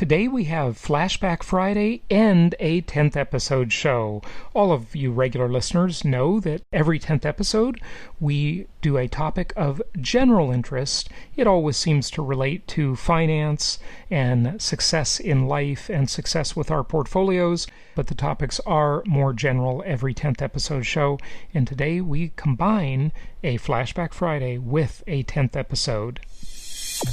Today we have Flashback Friday and a 10th episode show. All of you regular listeners know that every 10th episode we do a topic of general interest. It always seems to relate to finance and success in life and success with our portfolios, but the topics are more general every 10th episode show, and today we combine a Flashback Friday with a 10th episode.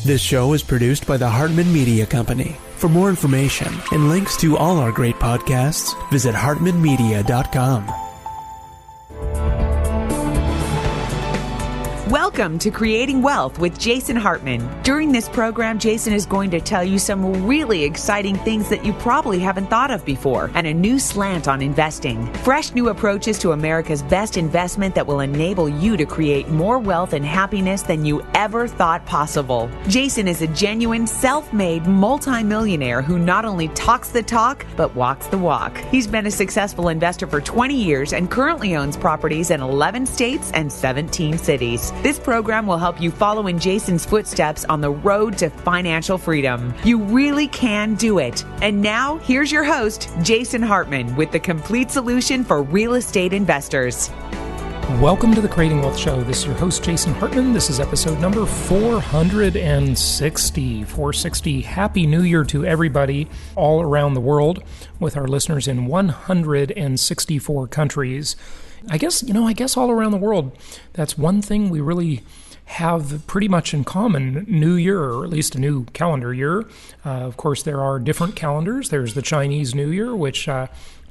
This show is produced by the Hartman Media Company. For more information and links to all our great podcasts, visit hartmanmedia.com. Welcome to Creating Wealth with Jason Hartman. During this program, Jason is going to tell you some really exciting things that you probably haven't thought of before, and a new slant on investing. Fresh new approaches to America's best investment that will enable you to create more wealth and happiness than you ever thought possible. Jason is a genuine, self-made multimillionaire who not only talks the talk, but walks the walk. He's been a successful investor for 20 years and currently owns properties in 11 states and 17 cities. This program will help you follow in Jason's footsteps on the road to financial freedom. You really can do it. And now, here's your host, Jason Hartman, with the complete solution for real estate investors. Welcome to the Creating Wealth Show. This is your host, Jason Hartman. This is episode number 460. 460. Happy New Year to everybody all around the world, with our listeners in 164 countries. I guess all around the world, that's one thing we really have pretty much in common. New Year, or at least a new calendar year. Of course, there are different calendars. There's the Chinese New Year, which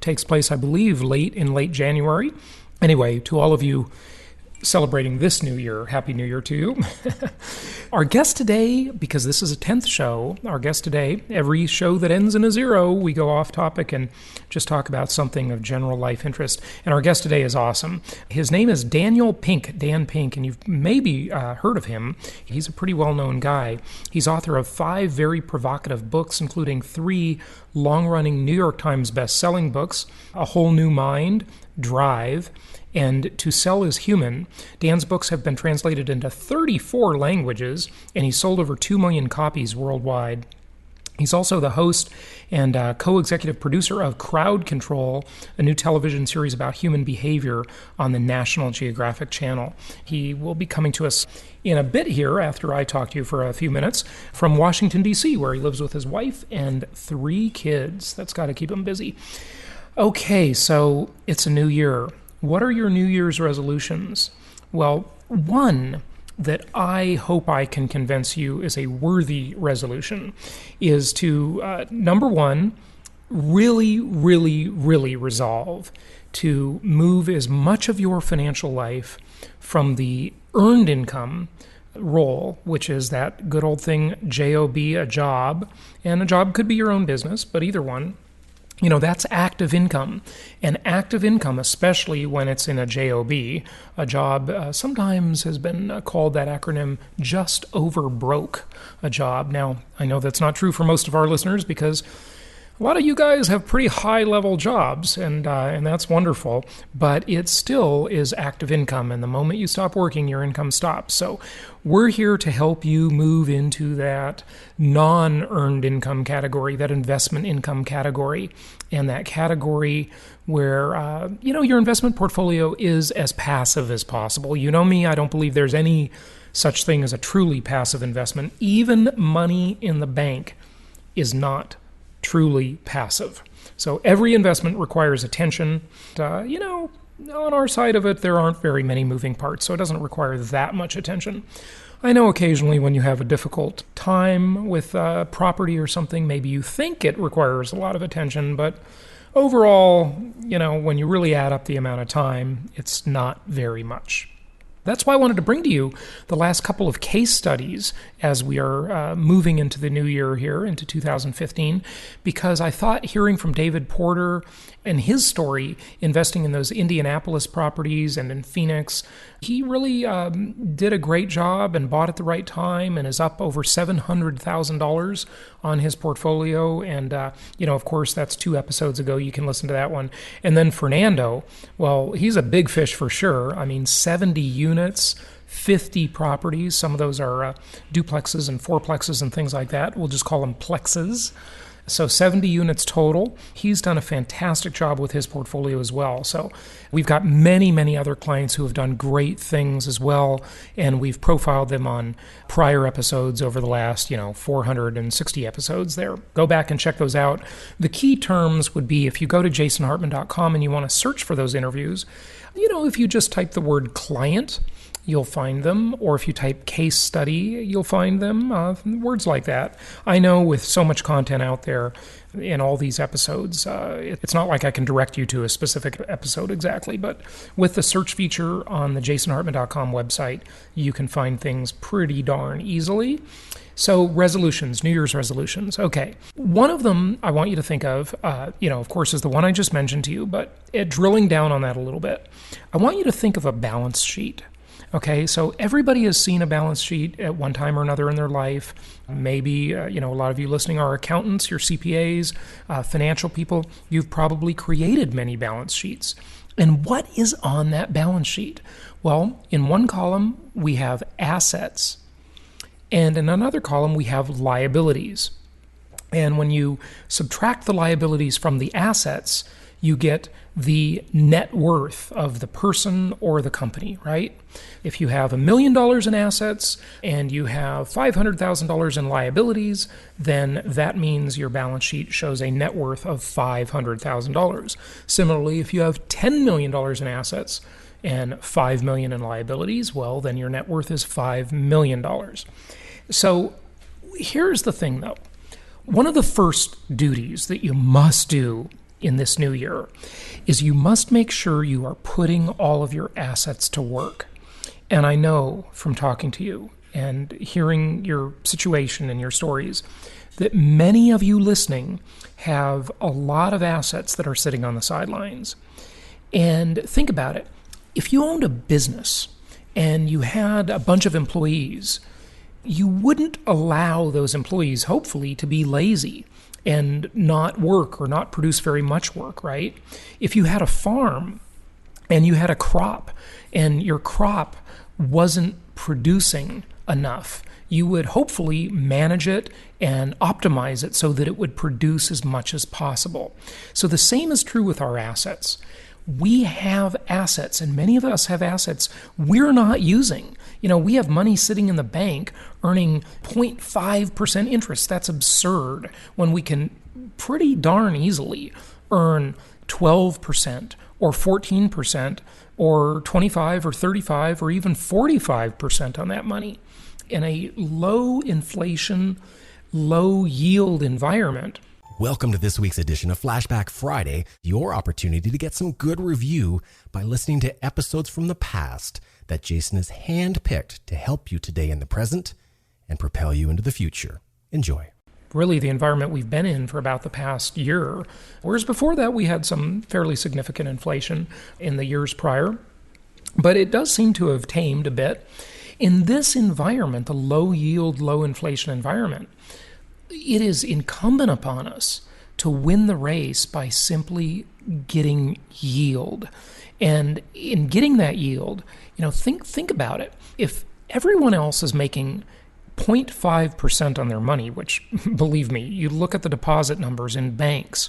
takes place, I believe, late January. Anyway, to all of you celebrating this new year, Happy New Year to you. Our guest today, because this is a 10th show, our guest today, every show that ends in a zero, we go off topic and just talk about something of general life interest. And our guest today is awesome. His name is Daniel Pink, Dan Pink, and you've maybe heard of him. He's a pretty well-known guy. He's author of 5 very provocative books, including 3 long-running New York Times best-selling books, A Whole New Mind, Drive, and To Sell is Human. Dan's books have been translated into 34 languages, and he's sold over 2 million copies worldwide. He's also the host and co-executive producer of Crowd Control, a new television series about human behavior on the National Geographic channel. He will be coming to us in a bit here after I talk to you for a few minutes from Washington, D.C., where he lives with his wife and 3 kids. That's got to keep him busy. Okay, so it's a new year. What are your New Year's resolutions? Well, one that I hope I can convince you is a worthy resolution is to, number one, really resolve to move as much of your financial life from the earned income role, which is that good old thing, J-O-B, a job, and a job could be your own business, but either one. That's active income. And active income, especially when it's in a JOB, a job sometimes has been called that acronym just over broke, a job. Now, I know that's not true for most of our listeners because a lot of you guys have pretty high-level jobs, and that's wonderful, but it still is active income, and the moment you stop working, your income stops. So we're here to help you move into that non-earned income category, that investment income category, and that category where, your investment portfolio is as passive as possible. You know me, I don't believe there's any such thing as a truly passive investment. Even money in the bank is not truly passive. So every investment requires attention. On our side of it, there aren't very many moving parts, so it doesn't require that much attention. I know occasionally when you have a difficult time with property or something, maybe you think it requires a lot of attention, but overall, when you really add up the amount of time, it's not very much. That's why I wanted to bring to you the last couple of case studies as we are moving into the new year here, into 2015, because I thought hearing from David Porter and his story, investing in those Indianapolis properties and in Phoenix, he really did a great job and bought at the right time and is up over $700,000 on his portfolio. And, of course, that's 2 episodes ago. You can listen to that one. And then Fernando, well, he's a big fish for sure. 70 units, 50 properties. Some of those are duplexes and fourplexes and things like that. We'll just call them plexes. So 70 units total. He's done a fantastic job with his portfolio as well. So we've got many, many other clients who have done great things as well, and we've profiled them on prior episodes over the last, 460 episodes there. Go back and check those out. The key terms would be, if you go to jasonhartman.com and you want to search for those interviews, if you just type the word client, you'll find them, or if you type case study, you'll find them, words like that. I know with so much content out there in all these episodes, it's not like I can direct you to a specific episode exactly, but with the search feature on the jasonhartman.com website, you can find things pretty darn easily. So resolutions, New Year's resolutions. Okay. One of them I want you to think of, of course, is the one I just mentioned to you, but drilling down on that a little bit, I want you to think of a balance sheet. Okay, so everybody has seen a balance sheet at one time or another in their life. Maybe, a lot of you listening are accountants, you're CPAs, financial people. You've probably created many balance sheets. And what is on that balance sheet? Well, in one column, we have assets. And in another column, we have liabilities. And when you subtract the liabilities from the assets, you get the net worth of the person or the company, right? If you have $1 million in assets and you have $500,000 in liabilities, then that means your balance sheet shows a net worth of $500,000. Similarly, if you have $10 million in assets and $5 million in liabilities, well, then your net worth is $5 million. So here's the thing, though. One of the first duties that you must do in this new year is you must make sure you are putting all of your assets to work. And I know from talking to you and hearing your situation and your stories that many of you listening have a lot of assets that are sitting on the sidelines. And think about it. If you owned a business and you had a bunch of employees, you wouldn't allow those employees, hopefully, to be lazy and not work or not produce very much work, right? If you had a farm and you had a crop and your crop wasn't producing enough, you would hopefully manage it and optimize it so that it would produce as much as possible. So the same is true with our assets. We have assets, and many of us have assets we're not using. We have money sitting in the bank earning 0.5% interest. That's absurd when we can pretty darn easily earn 12% or 14% or 25 or 35 or even 45% on that money. In a low inflation, low yield environment. Welcome to this week's edition of Flashback Friday, your opportunity to get some good review by listening to episodes from the past that Jason has handpicked to help you today in the present and propel you into the future. Enjoy. Really the environment we've been in for about the past year, whereas before that we had some fairly significant inflation in the years prior, but it does seem to have tamed a bit. In this environment, the low yield, low inflation environment, it is incumbent upon us to win the race by simply getting yield. And in getting that yield, think about it. If everyone else is making 0.5% on their money, which, believe me, you look at the deposit numbers in banks,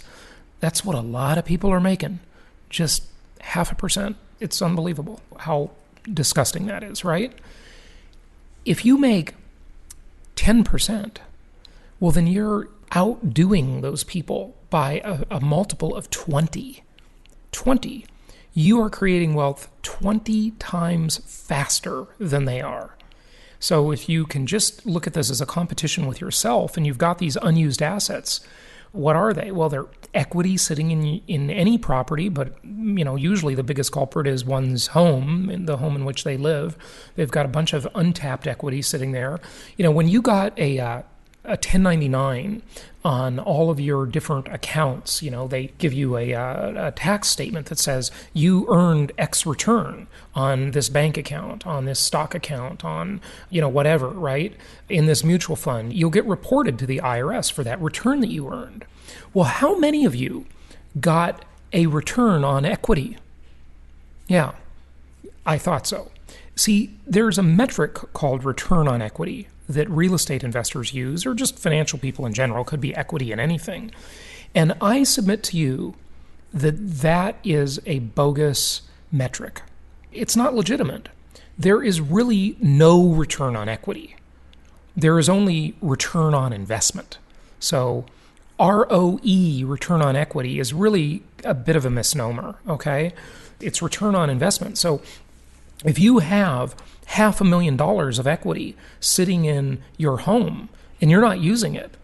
that's what a lot of people are making. Just 0.5%. It's unbelievable how disgusting that is, right? If you make 10%, well, then you're outdoing those people by a multiple of 20. 20. You are creating wealth 20 times faster than they are. So if you can just look at this as a competition with yourself and you've got these unused assets, what are they? Well, they're equity sitting in any property, but usually the biggest culprit is one's home, the home in which they live. They've got a bunch of untapped equity sitting there. When you got a 1099 on all of your different accounts, they give you a tax statement that says you earned X return on this bank account, on this stock account, on, whatever, right? In this mutual fund, you'll get reported to the IRS for that return that you earned. Well, how many of you got a return on equity? Yeah, I thought so. See, there's a metric called return on equity that real estate investors use, or just financial people in general, could be equity in anything. And I submit to you that that is a bogus metric. It's not legitimate. There is really no return on equity. There is only return on investment. So ROE, return on equity, is really a bit of a misnomer, okay? It's return on investment. So if you have $500,000 of equity sitting in your home and you're not using it,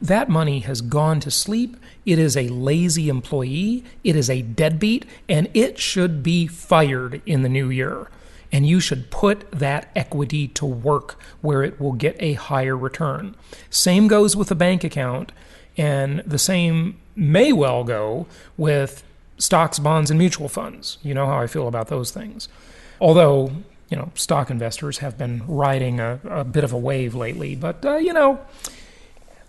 that money has gone to sleep. It is a lazy employee. It is a deadbeat, and it should be fired in the new year. And you should put that equity to work where it will get a higher return. Same goes with a bank account, and the same may well go with stocks, bonds, and mutual funds. You know how I feel about those things. Although, stock investors have been riding a bit of a wave lately, but,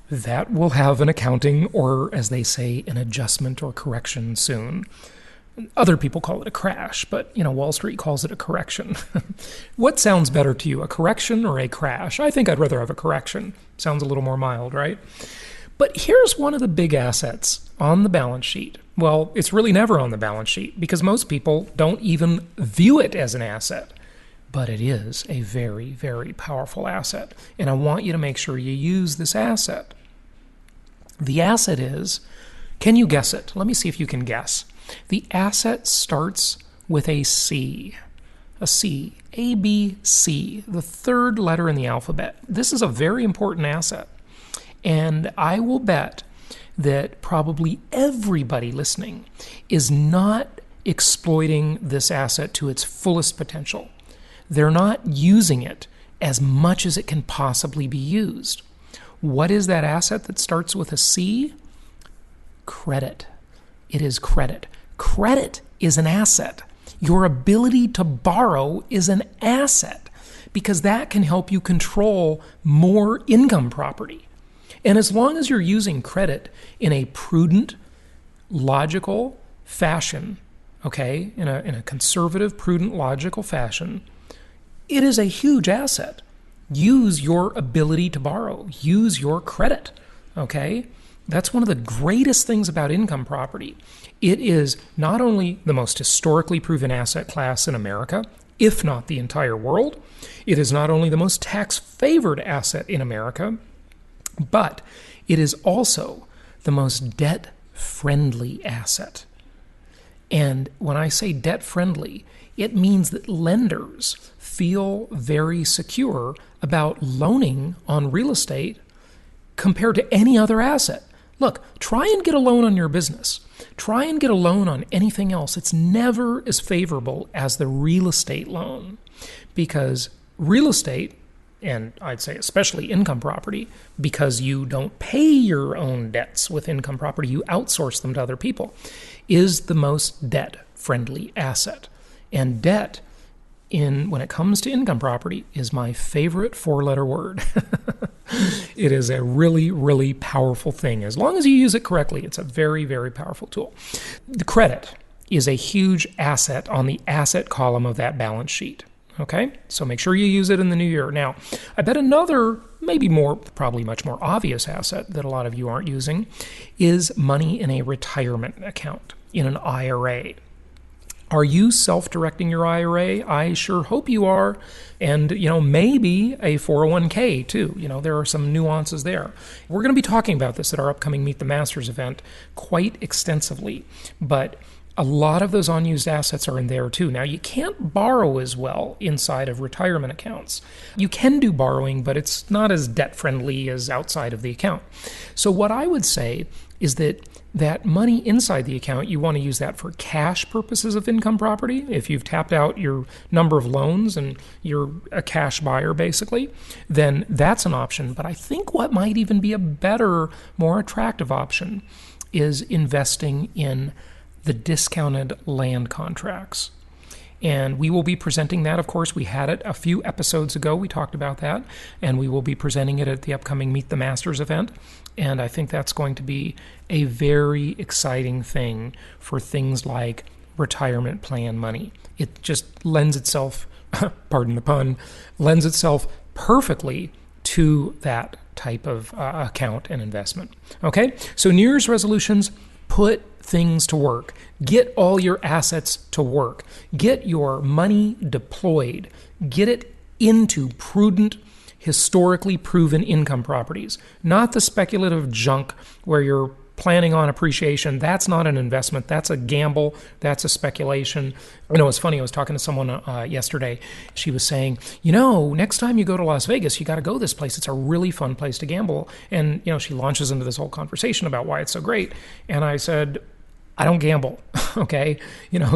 that will have an accounting, or as they say, an adjustment or correction soon. Other people call it a crash, but, Wall Street calls it a correction. What sounds better to you, a correction or a crash? I think I'd rather have a correction. Sounds a little more mild, right? But here's one of the big assets on the balance sheet. Well, it's really never on the balance sheet because most people don't even view it as an asset. But it is a very, very powerful asset. And I want you to make sure you use this asset. The asset is, can you guess it? Let me see if you can guess. The asset starts with a C. A C. A, B, C. The third letter in the alphabet. This is a very important asset. And I will bet that probably everybody listening is not exploiting this asset to its fullest potential. They're not using it as much as it can possibly be used. What is that asset that starts with a C? Credit. It is credit. Credit is an asset. Your ability to borrow is an asset because that can help you control more income property. And as long as you're using credit in a prudent, logical fashion, okay, in a conservative, prudent, logical fashion, it is a huge asset. Use your ability to borrow. Use your credit, okay? That's one of the greatest things about income property. It is not only the most historically proven asset class in America, if not the entire world. It is not only the most tax-favored asset in America, but it is also the most debt-friendly asset. And when I say debt-friendly, it means that lenders feel very secure about loaning on real estate compared to any other asset. Look, try and get a loan on your business. Try and get a loan on anything else. It's never as favorable as the real estate loan because real estate, and I'd say especially income property, because you don't pay your own debts with income property, you outsource them to other people, is the most debt-friendly asset. And debt, when it comes to income property, is my favorite four-letter word. It is a really, really powerful thing. As long as you use it correctly, it's a very, very powerful tool. The credit is a huge asset on the asset column of that balance sheet. Okay, so make sure you use it in the new year. Now, I bet another, probably much more obvious asset that a lot of you aren't using is money in a retirement account, in an IRA. Are you self-directing your IRA? I sure hope you are. And, maybe a 401k too. There are some nuances there. We're going to be talking about this at our upcoming Meet the Masters event quite extensively. But a lot of those unused assets are in there too. Now, you can't borrow as well inside of retirement accounts. You can do borrowing, but it's not as debt-friendly as outside of the account. So what I would say is that money inside the account, you want to use that for cash purposes of income property. If you've tapped out your number of loans and you're a cash buyer, basically, then that's an option. But I think what might even be a better, more attractive option is investing in the discounted land contracts. And we will be presenting that. Of course, we had it a few episodes ago. We talked about that. And we will be presenting it at the upcoming Meet the Masters event. And I think that's going to be a very exciting thing for things like retirement plan money. It just lends itself, pardon the pun, lends itself perfectly to that type of account and investment. Okay? So New Year's resolutions, put things to work. Get all your assets to work. Get your money deployed. Get it into prudent, historically proven income properties, not the speculative junk where you're planning on appreciation. That's not an investment. That's a gamble. That's a speculation. It's funny. I was talking to someone yesterday. She was saying, next time you go to Las Vegas, you got to go this place. It's a really fun place to gamble. And, she launches into this whole conversation about why it's so great. And I said, I don't gamble, okay?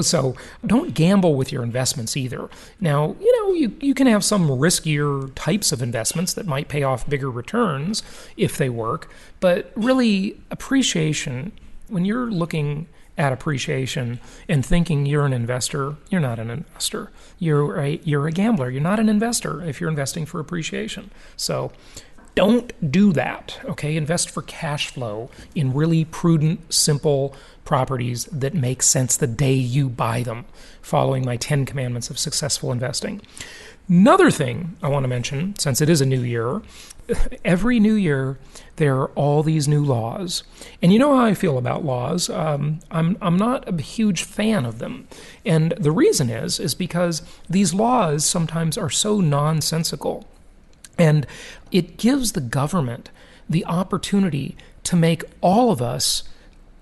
So don't gamble with your investments either. Now, you can have some riskier types of investments that might pay off bigger returns if they work, but really appreciation, when you're looking at appreciation and thinking you're an investor, you're not an investor. You're a gambler. You're not an investor if you're investing for appreciation. So don't do that, okay? Invest for cash flow in really prudent, simple properties that make sense the day you buy them, following my 10 commandments of successful investing. Another thing I want to mention, since it is a new year, every new year there are all these new laws. And you know how I feel about laws. I'm not a huge fan of them. And the reason is because these laws sometimes are so nonsensical. And it gives the government the opportunity to make all of us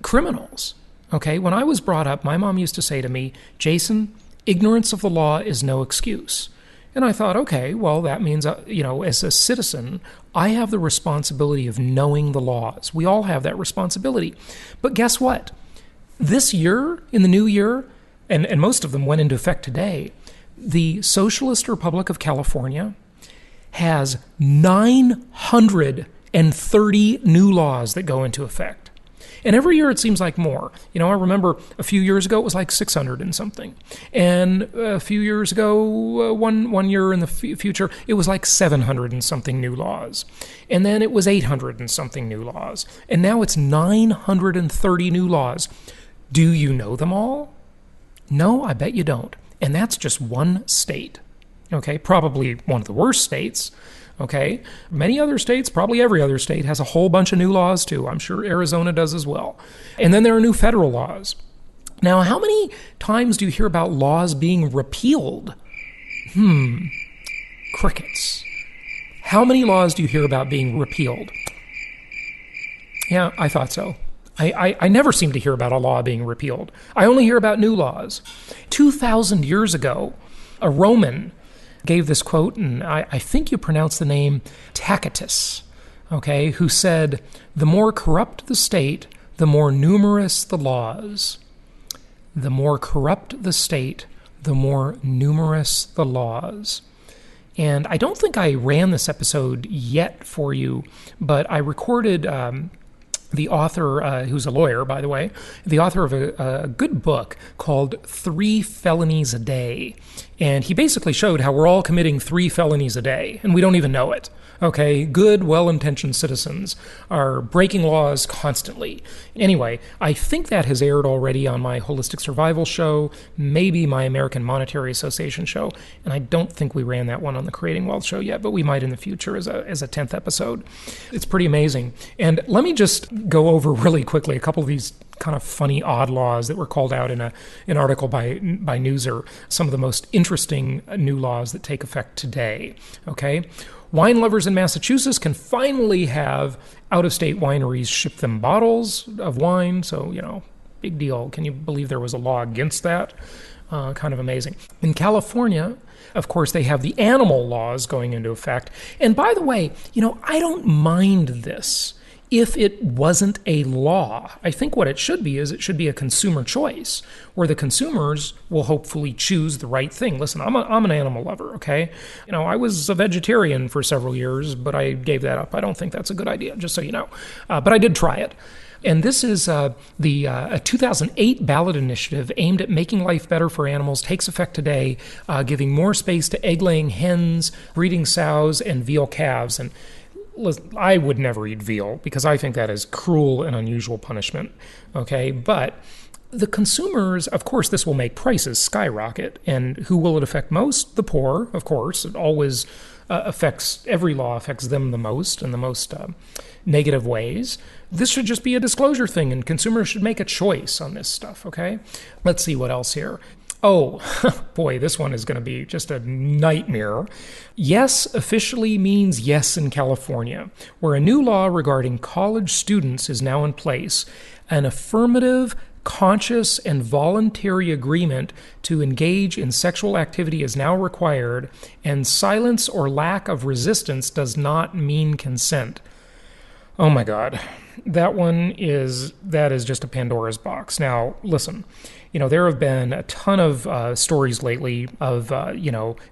criminals. Okay, when I was brought up, my mom used to say to me, Jason, ignorance of the law is no excuse. And I thought, okay, well, that means, as a citizen, I have the responsibility of knowing the laws. We all have that responsibility. But guess what? This year, in the new year, and most of them went into effect today, the Socialist Republic of California has 930 new laws that go into effect. And every year it seems like more. I remember a few years ago it was like 600 and something. And a few years ago, one year in the future, it was like 700 and something new laws. And then it was 800 and something new laws. And now it's 930 new laws. Do you know them all? No, I bet you don't. And that's just one state. Okay, probably one of the worst states. Okay, many other states, probably every other state, has a whole bunch of new laws too. I'm sure Arizona does as well. And then there are new federal laws. Now, how many times do you hear about laws being repealed? Crickets. How many laws do you hear about being repealed? Yeah, I thought so. I never seem to hear about a law being repealed. I only hear about new laws. 2,000 years ago, a Roman gave this quote, and I think you pronounce the name Tacitus, okay, who said, the more corrupt the state, the more numerous the laws. The more corrupt the state, the more numerous the laws. And I don't think I ran this episode yet for you, but I recorded the author, who's a lawyer, by the way, the author of a good book called 3 Felonies a Day. And he basically showed how we're all committing 3 felonies a day, and we don't even know it. Okay, good, well-intentioned citizens are breaking laws constantly. Anyway, I think that has aired already on my Holistic Survival show, maybe my American Monetary Association show, and I don't think we ran that one on the Creating Wealth show yet, but we might in the future as a 10th episode. It's pretty amazing. And let me just go over really quickly a couple of these kind of funny, odd laws that were called out in an article by Newser, some of the most interesting new laws that take effect today. Okay? Wine lovers in Massachusetts can finally have out-of-state wineries ship them bottles of wine. So, big deal. Can you believe there was a law against that? Kind of amazing. In California, of course, they have the animal laws going into effect. And by the way, I don't mind this if it wasn't a law. I think what it should be is it should be a consumer choice where the consumers will hopefully choose the right thing. Listen, I'm an animal lover, okay? I was a vegetarian for several years, but I gave that up. I don't think that's a good idea, just so you know. But I did try it. And this is a 2008 ballot initiative aimed at making life better for animals, takes effect today, giving more space to egg-laying hens, breeding sows, and veal calves. And I would never eat veal because I think that is cruel and unusual punishment, okay? But The consumers, of course, this will make prices skyrocket. And who will it affect most? The poor, of course. It always every law affects them the most in the most negative ways. This should just be a disclosure thing, and consumers should make a choice on this stuff, okay? Let's see what else here. Oh, boy, this one is going to be just a nightmare. Yes officially means yes in California, where a new law regarding college students is now in place. An affirmative, conscious, and voluntary agreement to engage in sexual activity is now required, and silence or lack of resistance does not mean consent. Oh my God. That is just a Pandora's box. Now, listen, there have been a ton of stories lately of,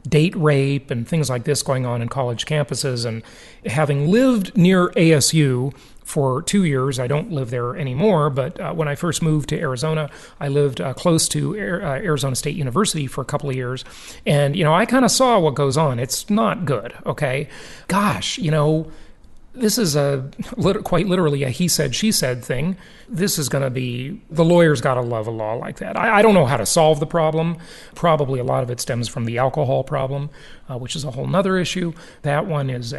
date rape and things like this going on in college campuses. And having lived near ASU for 2 years, I don't live there anymore, but when I first moved to Arizona, I lived close to Arizona State University for a couple of years. And, I kind of saw what goes on. It's not good, okay? Gosh, this is quite literally a he said, she said thing. This is going to be, the lawyers got to love a law like that. I don't know how to solve the problem. Probably a lot of it stems from the alcohol problem, which is a whole nother issue. That one is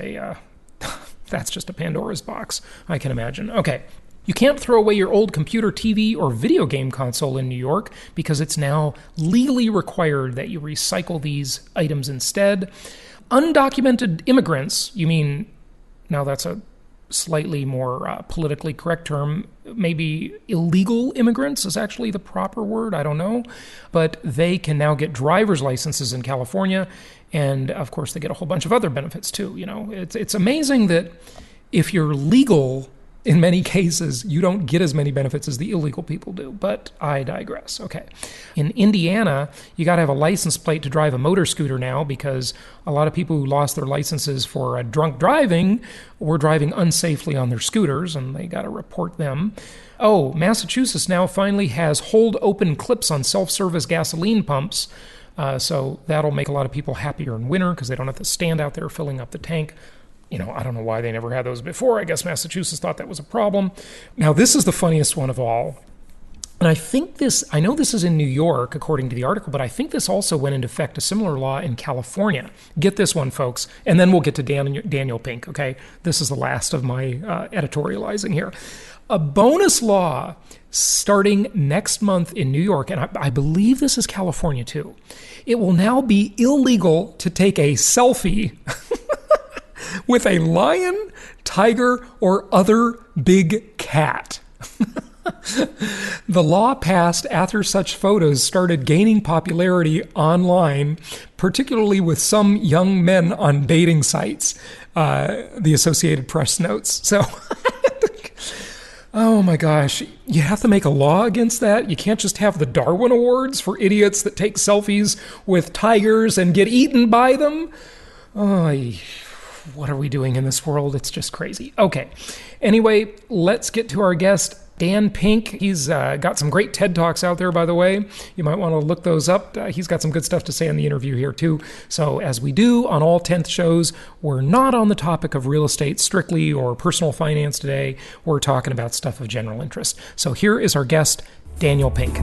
that's just a Pandora's box, I can imagine. Okay. You can't throw away your old computer, TV, or video game console in New York because it's now legally required that you recycle these items instead. Undocumented immigrants, you mean, now that's a slightly more politically correct term. Maybe illegal immigrants is actually the proper word. I don't know. But they can now get driver's licenses in California. And of course, they get a whole bunch of other benefits too. It's amazing that if you're legal, in many cases, you don't get as many benefits as the illegal people do, but I digress. Okay. In Indiana, you got to have a license plate to drive a motor scooter now because a lot of people who lost their licenses for drunk driving were driving unsafely on their scooters, and they got to report them. Oh, Massachusetts now finally has hold open clips on self-service gasoline pumps, so that'll make a lot of people happier in winter because they don't have to stand out there filling up the tank. I don't know why they never had those before. I guess Massachusetts thought that was a problem. Now, this is the funniest one of all. And I know this is in New York, according to the article, but I think this also went into effect, a similar law in California. Get this one, folks, and then we'll get to Daniel Pink, okay? This is the last of my editorializing here. A bonus law starting next month in New York, and I believe this is California too. It will now be illegal to take a selfie with a lion, tiger, or other big cat. The law passed after such photos started gaining popularity online, particularly with some young men on dating sites, the Associated Press notes. So, oh my gosh, you have to make a law against that? You can't just have the Darwin Awards for idiots that take selfies with tigers and get eaten by them? What are we doing in this world? It's just crazy. Okay. Anyway, let's get to our guest, Dan Pink. He's got some great TED Talks out there, by the way. You might want to look those up. He's got some good stuff to say in the interview here, too. So as we do on all 10th shows, we're not on the topic of real estate strictly or personal finance today. We're talking about stuff of general interest. So here is our guest, Daniel Pink.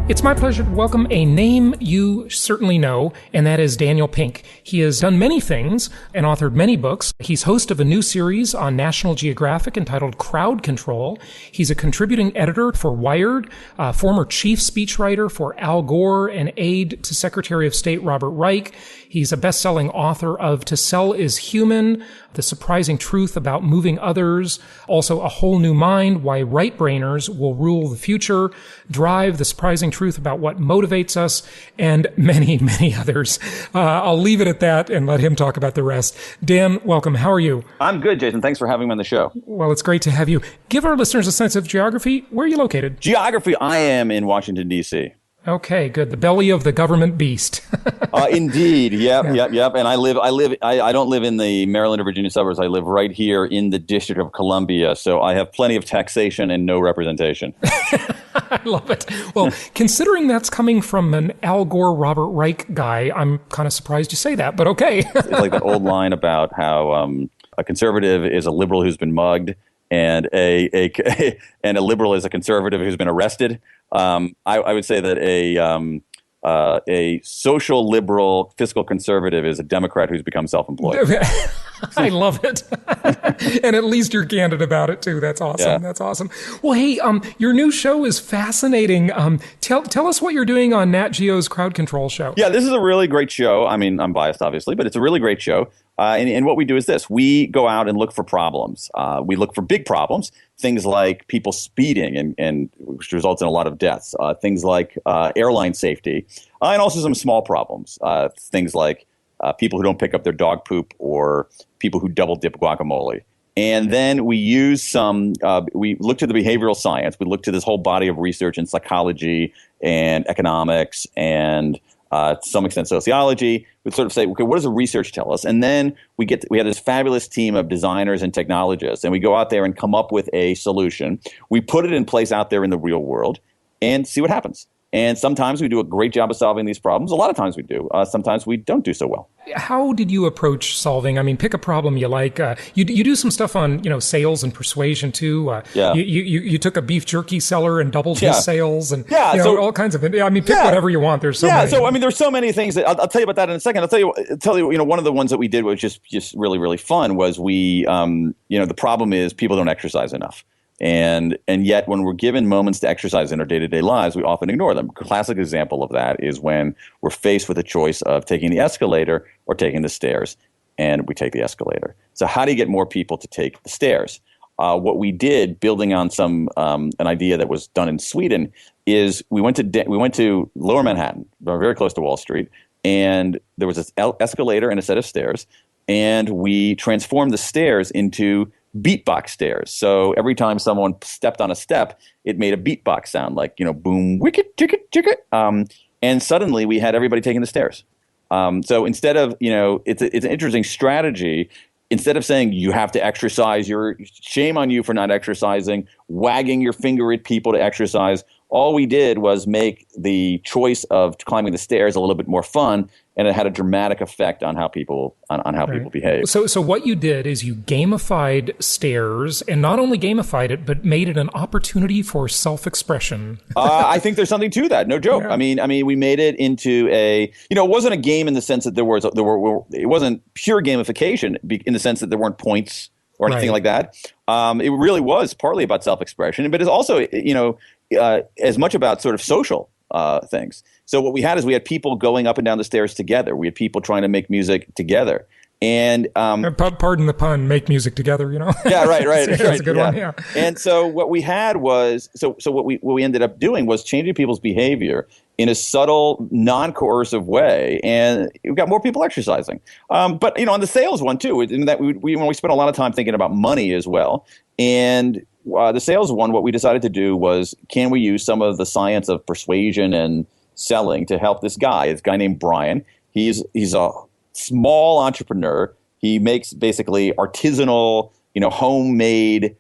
It's my pleasure to welcome a name you certainly know, and that is Daniel Pink. He has done many things and authored many books. He's host of a new series on National Geographic entitled Crowd Control. He's a contributing editor for Wired, former chief speechwriter for Al Gore, and aide to Secretary of State Robert Reich. He's a best-selling author of To Sell is Human, The Surprising Truth About Moving Others, also A Whole New Mind, Why Right-Brainers Will Rule the Future, Drive, The Surprising Truth About What Motivates Us, and many, many others. I'll leave it at that and let him talk about the rest. Dan, welcome. How are you? I'm good, Jason. Thanks for having me on the show. Well, it's great to have you. Give our listeners a sense of geography. Where are you located? Geography, I am in Washington, D.C. Okay, good. The belly of the government beast. Indeed. Yep. And I don't live in the Maryland or Virginia suburbs. I live right here in the District of Columbia. So I have plenty of taxation and no representation. I love it. Well, considering that's coming from an Al Gore, Robert Reich guy, I'm kind of surprised you say that, but okay. It's like that old line about how a conservative is a liberal who's been mugged, and and a liberal is a conservative who's been arrested. I would say that a social liberal fiscal conservative is a Democrat who's become self-employed. I love it. And at least you're candid about it too. That's awesome. Yeah. That's awesome. Well, hey, your new show is fascinating. Tell us what you're doing on Nat Geo's crowd control show. Yeah, this is a really great show. I mean, I'm biased, obviously, but it's a really great show. And what we do is this. We go out and look for problems. We look for big problems, things like people speeding, and which results in a lot of deaths, things like airline safety, and also some small problems, things like people who don't pick up their dog poop or people who double dip guacamole. And then we use we look to the behavioral science. We look to this whole body of research in psychology and economics and to some extent sociology. We sort of say, okay, what does the research tell us? And then we have this fabulous team of designers and technologists, and we go out there and come up with a solution. We put it in place out there in the real world and see what happens. And sometimes we do a great job of solving these problems. A lot of times we do. Sometimes we don't do so well. How did you approach solving? I mean, pick a problem you like. You do some stuff on sales and persuasion too. Yeah. You took a beef jerky seller and doubled his sales, and all kinds of. I mean, pick whatever you want. There's so many. So I mean, there's so many things that I'll tell you about that in a second. I'll tell you. One of the ones that we did was just really, really fun. Was we the problem is people don't exercise enough. And yet when we're given moments to exercise in our day-to-day lives, we often ignore them. A classic example of that is when we're faced with a choice of taking the escalator or taking the stairs, and we take the escalator. So how do you get more people to take the stairs? What we did, building on an idea that was done in Sweden, is we went to Lower Manhattan, very close to Wall Street, and there was this escalator and a set of stairs, and we transformed the stairs into beatbox stairs. So every time someone stepped on a step, it made a beatbox sound like, boom, wicket, ticket, ticket. And suddenly we had everybody taking the stairs. So instead of, it's an interesting strategy. Instead of saying you have to exercise, shame on you for not exercising, wagging your finger at people to exercise, all we did was make the choice of climbing the stairs a little bit more fun, and it had a dramatic effect on how people people behave. So what you did is you gamified stairs, and not only gamified it, but made it an opportunity for self-expression. I think there's something to that. No joke. Yeah. I mean, we made it into it wasn't a game in the sense that it wasn't pure gamification in the sense that there weren't points or anything like that. It really was partly about self-expression, but it's also as much about sort of social things. So what we had is we had people going up and down the stairs together. We had people trying to make music together. And pardon the pun, make music together, Yeah, right. That's a good one, yeah. And so what we had was what we ended up doing was changing people's behavior in a subtle, non-coercive way, and we got more people exercising. But on the sales one too, in that we spent a lot of time thinking about money as well. And the sales one, what we decided to do was, can we use some of the science of persuasion and selling to help this guy named Brian. He's a small entrepreneur. He makes basically artisanal, homemade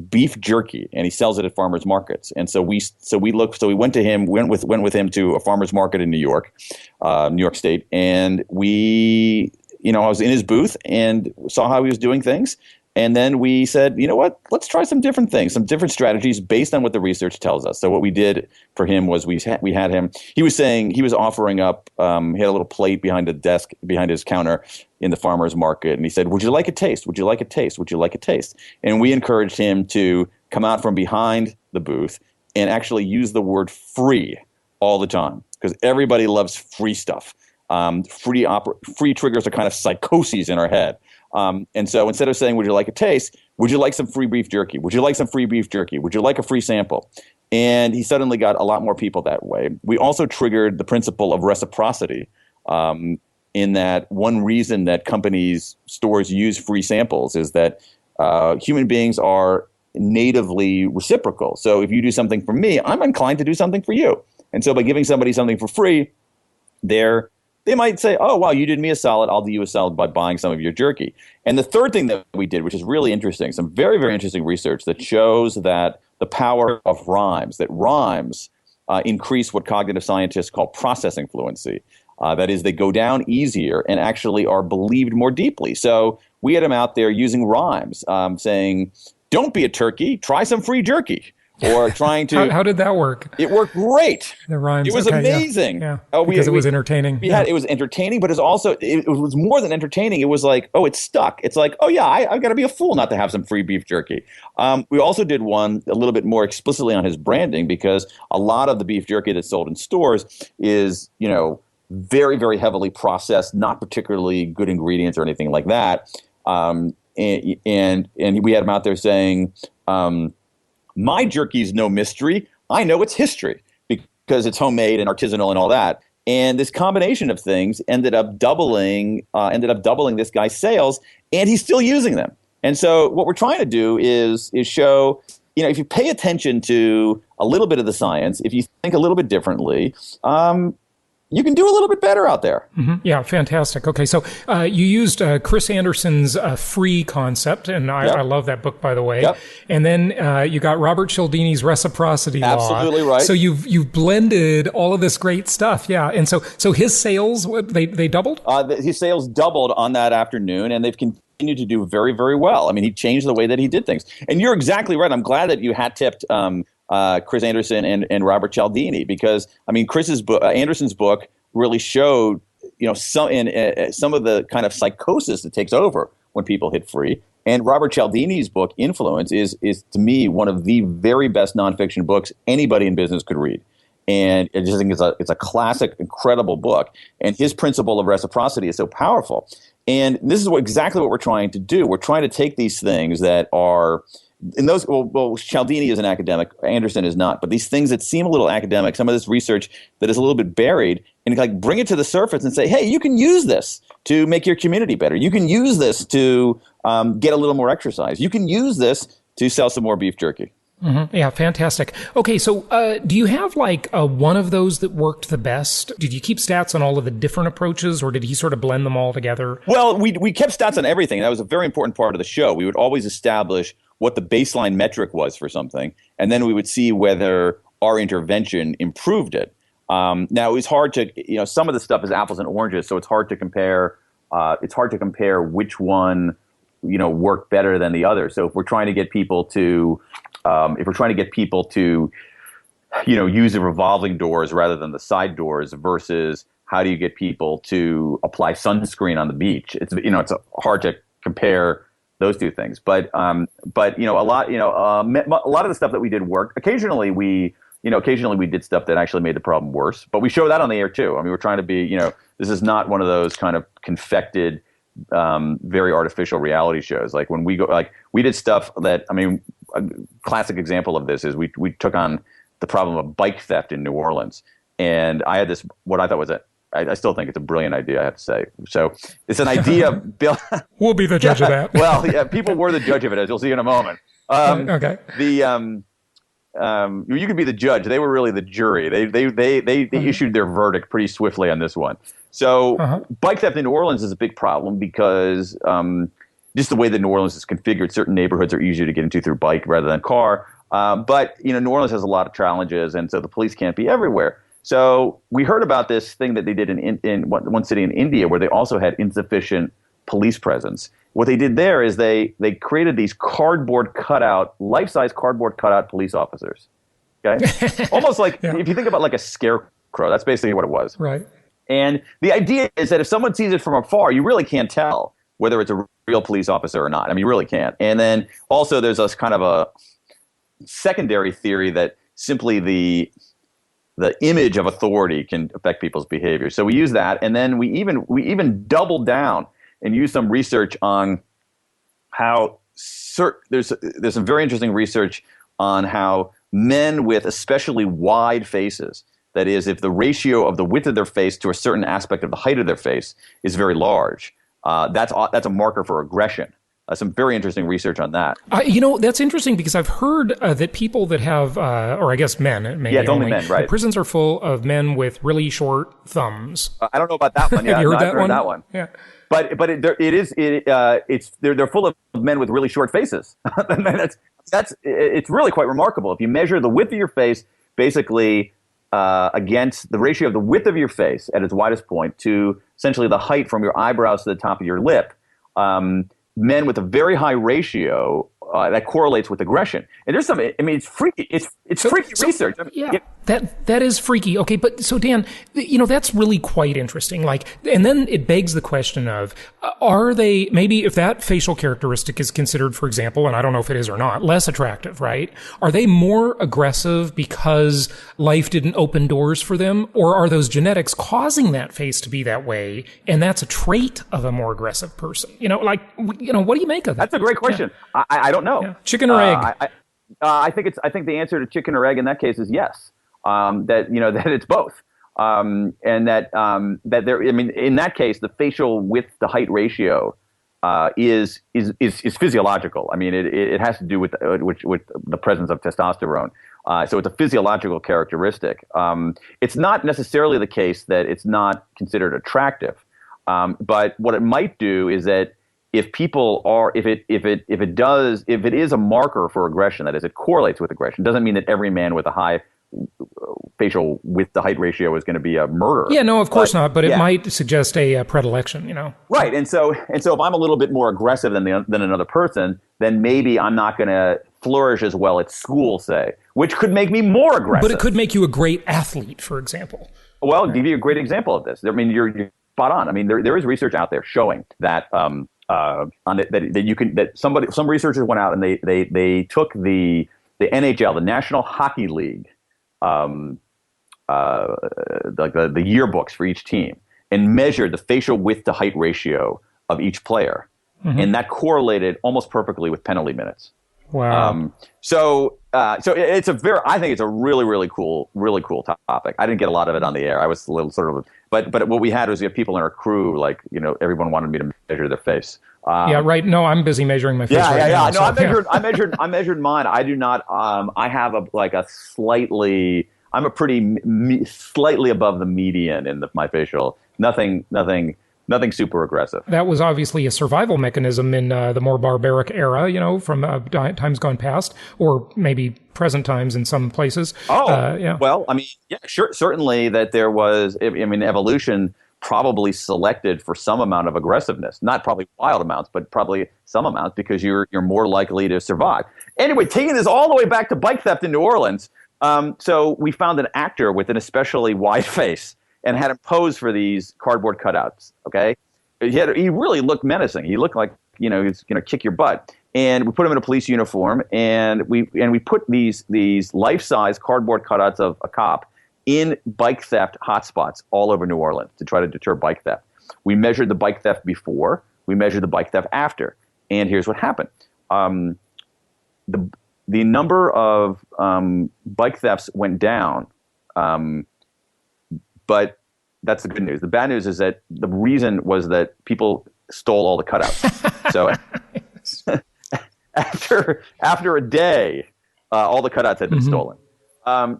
beef jerky, and he sells it at farmers markets. And so we went with him to a farmers market in New York State, and I was in his booth and saw how he was doing things. And then we said, you know what, let's try some different things, some different strategies based on what the research tells us. So what we did for him was we had him, he was offering up, he had a little plate behind the desk, behind his counter in the farmer's market. And he said, would you like a taste? Would you like a taste? Would you like a taste? And we encouraged him to come out from behind the booth and actually use the word free all the time, because everybody loves free stuff. Free triggers are kind of psychoses in our head. And so instead of saying, would you like a taste? Would you like some free beef jerky? Would you like some free beef jerky? Would you like a free sample? And he suddenly got a lot more people that way. We also triggered the principle of reciprocity, in that one reason that stores use free samples is that human beings are natively reciprocal. So if you do something for me, I'm inclined to do something for you. And so by giving somebody something for free, they might say, oh, wow, you did me a solid. I'll do you a solid by buying some of your jerky. And the third thing that we did, which is really interesting, some very, very interesting research that shows that the power of rhymes increase what cognitive scientists call processing fluency. That is, they go down easier and actually are believed more deeply. So we had them out there using rhymes, saying, don't be a turkey, try some free jerky. Or trying to. How did that work? It worked great. The rhymes. It was amazing. Yeah. Because it was entertaining. It was entertaining, but it was more than entertaining. It was like, oh, it's stuck. It's like, oh yeah, I've got to be a fool not to have some free beef jerky. We also did one a little bit more explicitly on his branding, because a lot of the beef jerky that's sold in stores is, very, very heavily processed, not particularly good ingredients or anything like that. And we had him out there saying, my jerky's no mystery. I know it's history because it's homemade and artisanal and all that. And this combination of things ended up doubling this guy's sales, and he's still using them. And so what we're trying to do is show, if you pay attention to a little bit of the science, if you think a little bit differently, you can do a little bit better out there. Mm-hmm. Yeah, fantastic. Okay, so you used Chris Anderson's free concept, and I love that book, by the way. Yep. And then you got Robert Cialdini's reciprocity law. Absolutely right. So you've blended all of this great stuff, yeah. And so his sales, they doubled? His sales doubled on that afternoon, and they've continued to do very, very well. I mean, he changed the way that he did things. And you're exactly right. I'm glad that you hat-tipped Chris Anderson and Robert Cialdini, because Anderson's book really showed some of the kind of psychosis that takes over when people hit free. And Robert Cialdini's book Influence is to me one of the very best nonfiction books anybody in business could read. And I just think it's a classic, incredible book. And his principle of reciprocity is so powerful. And this is exactly what we're trying to do. We're trying to take these things that are Cialdini is an academic, Anderson is not, but these things that seem a little academic, some of this research that is a little bit buried, and bring it to the surface and say, hey, you can use this to make your community better. You can use this to get a little more exercise. You can use this to sell some more beef jerky. Mm-hmm. Yeah, fantastic. Okay, so do you have one of those that worked the best? Did you keep stats on all of the different approaches, or did he sort of blend them all together? Well, we kept stats on everything. That was a very important part of the show. We would always establish what the baseline metric was for something, and then we would see whether our intervention improved it. Now, it was hard to, some of the stuff is apples and oranges, so it's hard to compare. It's hard to compare which one, worked better than the other. So if we're trying to get people to, use the revolving doors rather than the side doors, versus how do you get people to apply sunscreen on the beach? It's hard to compare those two things. But a lot of the stuff that we did worked. Occasionally we did stuff that actually made the problem worse, but we show that on the air too. I mean, we're trying to be, this is not one of those kind of confected, very artificial reality shows. Like when we go, we did stuff that, a classic example of this is we took on the problem of bike theft in New Orleans. And I had this, what I thought was I still think it's a brilliant idea, I have to say. So it's an idea built. We'll be the judge of that. Well, yeah, people were the judge of it, as you'll see in a moment. Okay. You could be the judge. They were really the jury. They issued their verdict pretty swiftly on this one. So bike theft in New Orleans is a big problem because just the way that New Orleans is configured, certain neighborhoods are easier to get into through bike rather than car. But New Orleans has a lot of challenges, and so the police can't be everywhere. So we heard about this thing that they did in one city in India where they also had insufficient police presence. What they did there is they created these life-size cardboard cutout police officers. Okay, almost like if you think about like a scarecrow, that's basically what it was. Right. And the idea is that if someone sees it from afar, you really can't tell whether it's a real police officer or not. I mean, you really can't. And then also there's a kind of a secondary theory that simply the image of authority can affect people's behavior. So we use that, and then we even doubled down and used some research on how there's some very interesting research on how men with especially wide faces, that is, if the ratio of the width of their face to a certain aspect of the height of their face is very large, that's a marker for aggression. Some very interesting research on that. That's interesting because I've heard that people that have, or I guess men, maybe it's only men, right? The prisons are full of men with really short thumbs. I don't know about that one. Have you heard that one? Yeah. But they're full of men with really short faces. It's really quite remarkable. If you measure the width of your face, basically against the ratio of the width of your face at its widest point to essentially the height from your eyebrows to the top of your lip. Men with a very high ratio that correlates with aggression. And there's some. I mean, it's freaky. It's freaky research. I mean, yeah, that is freaky. Okay, but so Dan, that's really quite interesting. Like, and then it begs the question of, are they, maybe if that facial characteristic is considered, for example, and I don't know if it is or not, less attractive, right? Are they more aggressive because life didn't open doors for them, or are those genetics causing that face to be that way, and that's a trait of a more aggressive person? What do you make of that? That's a great question. Yeah. I don't know. Yeah. Chicken or egg? I think the answer to chicken or egg in that case is yes. That it's both. And that there. I mean, in that case, the facial width to height ratio is physiological. I mean, it has to do with the presence of testosterone. So it's a physiological characteristic. It's not necessarily the case that it's not considered attractive. But what it might do is that if it is a marker for aggression, that is, it correlates with aggression, doesn't mean that every man with a high facial width to height ratio is going to be a murderer. Yeah, no, of course not. But it might suggest a predilection, Right, and so if I'm a little bit more aggressive than another person, then maybe I'm not going to flourish as well at school, say, which could make me more aggressive. But it could make you a great athlete, for exsample. Well, I'll give you a great example of this. I mean, you're spot on. I mean, there is research out there showing that some researchers went out and they took the NHL, the National Hockey League, the yearbooks for each team, and measured the facial width to height ratio of each player, and that correlated almost perfectly with penalty minutes. Wow. So it's I think it's a really, really cool topic. I didn't get a lot of it on the air. I was a little sort of, but what we had was we had people in our crew, like, everyone wanted me to measure their face. Yeah, right. No, I'm busy measuring my face. Yeah, right now. No, so, I measured mine. I do not. I have I'm a pretty slightly above the median in my facial. Nothing super aggressive. That was obviously a survival mechanism in the more barbaric era, from times gone past, or maybe present times in some places. Yeah. Well, I mean, yeah, sure, certainly that there was. I mean, evolution probably selected for some amount of aggressiveness, not probably wild amounts, but probably some amounts, because you're more likely to survive. Anyway, taking this all the way back to bike theft in New Orleans. So we found an actor with an especially wide face and had him pose for these cardboard cutouts. Okay, he really looked menacing. He looked like he's going to kick your butt. And we put him in a police uniform, and we put these life-size cardboard cutouts of a cop in bike theft hotspots all over New Orleans to try to deter bike theft. We measured the bike theft before. We measured the bike theft after. And here's what happened. The number of bike thefts went down, but that's the good news. The bad news is that the reason was that people stole all the cutouts. So after a day, all the cutouts had been stolen.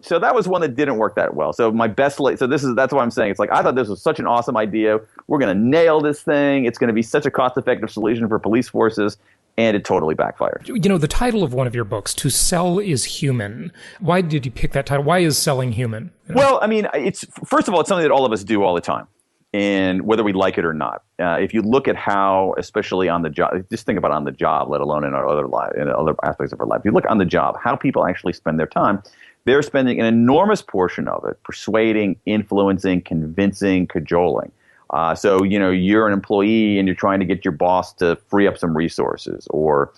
So that was one that didn't work that well. So that's why I'm saying, it's like, I thought this was such an awesome idea. We're going to nail this thing. It's going to be such a cost-effective solution for police forces. And it totally backfired. The title of one of your books, To Sell is Human. Why did you pick that title? Why is selling human? Well, I mean, first of all, it's something that all of us do all the time, and whether we like it or not. If you look at how, especially on the job, just think about on the job, let alone in our other life, in other aspects of our life. If you look on the job, how people actually spend their time, they're spending an enormous portion of it persuading, influencing, convincing, cajoling. So, you're an employee and you're trying to get your boss to free up some resources, or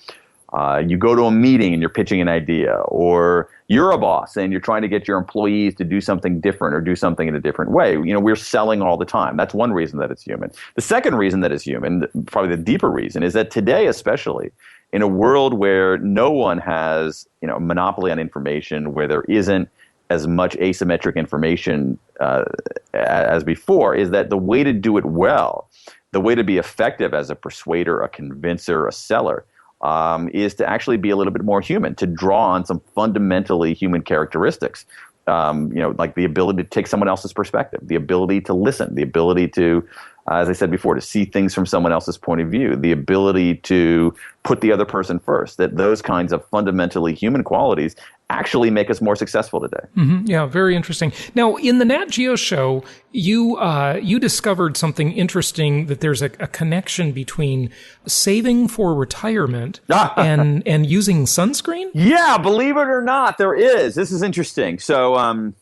you go to a meeting and you're pitching an idea, or you're a boss and you're trying to get your employees to do something different or do something in a different way. We're selling all the time. That's one reason that it's human. The second reason that it's human, probably the deeper reason, is that today, especially in a world where no one has, a monopoly on information, where there isn't as much asymmetric information as before, is that the way to do it well, the way to be effective as a persuader, a convincer, a seller, is to actually be a little bit more human, to draw on some fundamentally human characteristics, like the ability to take someone else's perspective, the ability to listen, the ability to, as I said before, to see things from someone else's point of view, the ability to put the other person first, that those kinds of fundamentally human qualities actually make us more successful today. Mm-hmm. Yeah, very interesting. Now, in the Nat Geo show, you discovered something interesting, that there's a connection between saving for retirement and using sunscreen? Yeah, believe it or not, there is. This is interesting. So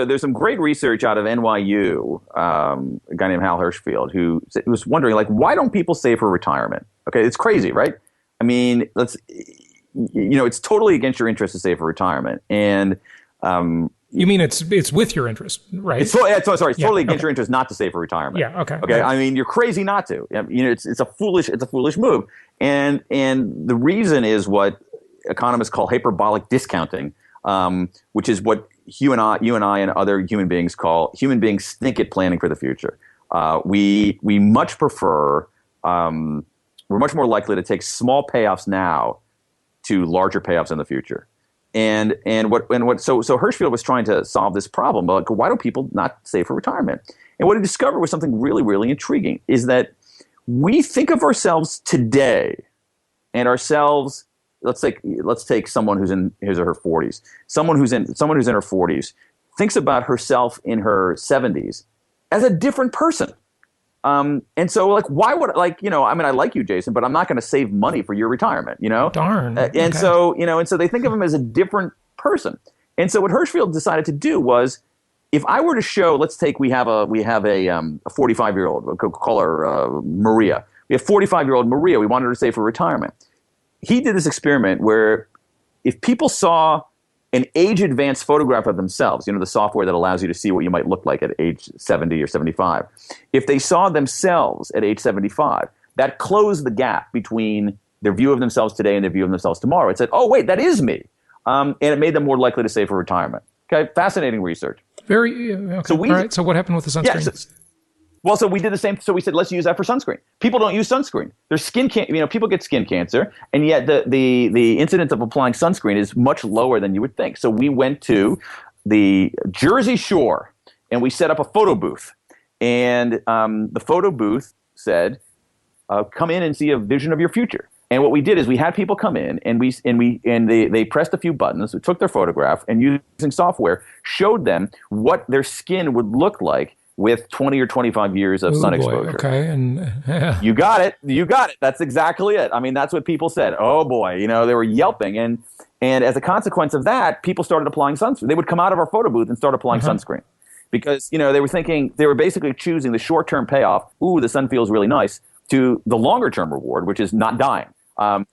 there's some great research out of NYU, a guy named Hal Hirschfield, who was wondering, like, why don't people save for retirement? Okay, it's crazy, right? I mean, it's totally against your interest to save for retirement. And you mean it's with your interest, right? It's totally against your interest not to save for retirement. Yeah, okay. Okay, I mean, you're crazy not to. It's a foolish move. And the reason is what economists call hyperbolic discounting, which is what you and I and other human beings call human beings stink at planning for the future. We much prefer, we're much more likely to take small payoffs now to larger payoffs in the future. So Hirschfield was trying to solve this problem. Like, why do people not save for retirement? And what he discovered was something really, really intriguing, is that we think of ourselves today, and ourselves, let's take someone who's in his or her 40s. Someone who's in her 40s thinks about herself in her 70s as a different person. And so, like, why would, I like you, Jason, but I'm not going to save money for your retirement, Darn. And so they think of him as a different person. And so what Hirschfield decided to do was, if I were to show, we have a 45-year-old, we'll call her Maria. We have 45-year-old Maria. We wanted her to save for retirement. He did this experiment where if people saw an age-advanced photograph of themselves, the software that allows you to see what you might look like at age 70 or 75. If they saw themselves at age 75, that closed the gap between their view of themselves today and their view of themselves tomorrow. It said, oh, wait, that is me. And it made them more likely to save for retirement. Okay, fascinating research. Very, okay. All right, so what happened with the sunscreen? Well, so we did the same. So we said, let's use that for sunscreen. People don't use sunscreen. There's people get skin cancer, and yet the incidence of applying sunscreen is much lower than you would think. So we went to the Jersey Shore, and we set up a photo booth. And the photo booth said, come in and see a vision of your future. And what we did is we had people come in, and they pressed a few buttons, we took their photograph, and using software showed them what their skin would look like with 20 or 25 years of sun exposure. Okay, and yeah. You got it. That's exactly it. I mean, that's what people said. Oh boy, they were yelping, and as a consequence of that, people started applying sunscreen. They would come out of our photo booth and start applying sunscreen, because they were basically choosing the short-term payoff. Ooh, the sun feels really nice, to the longer-term reward, which is not dying. But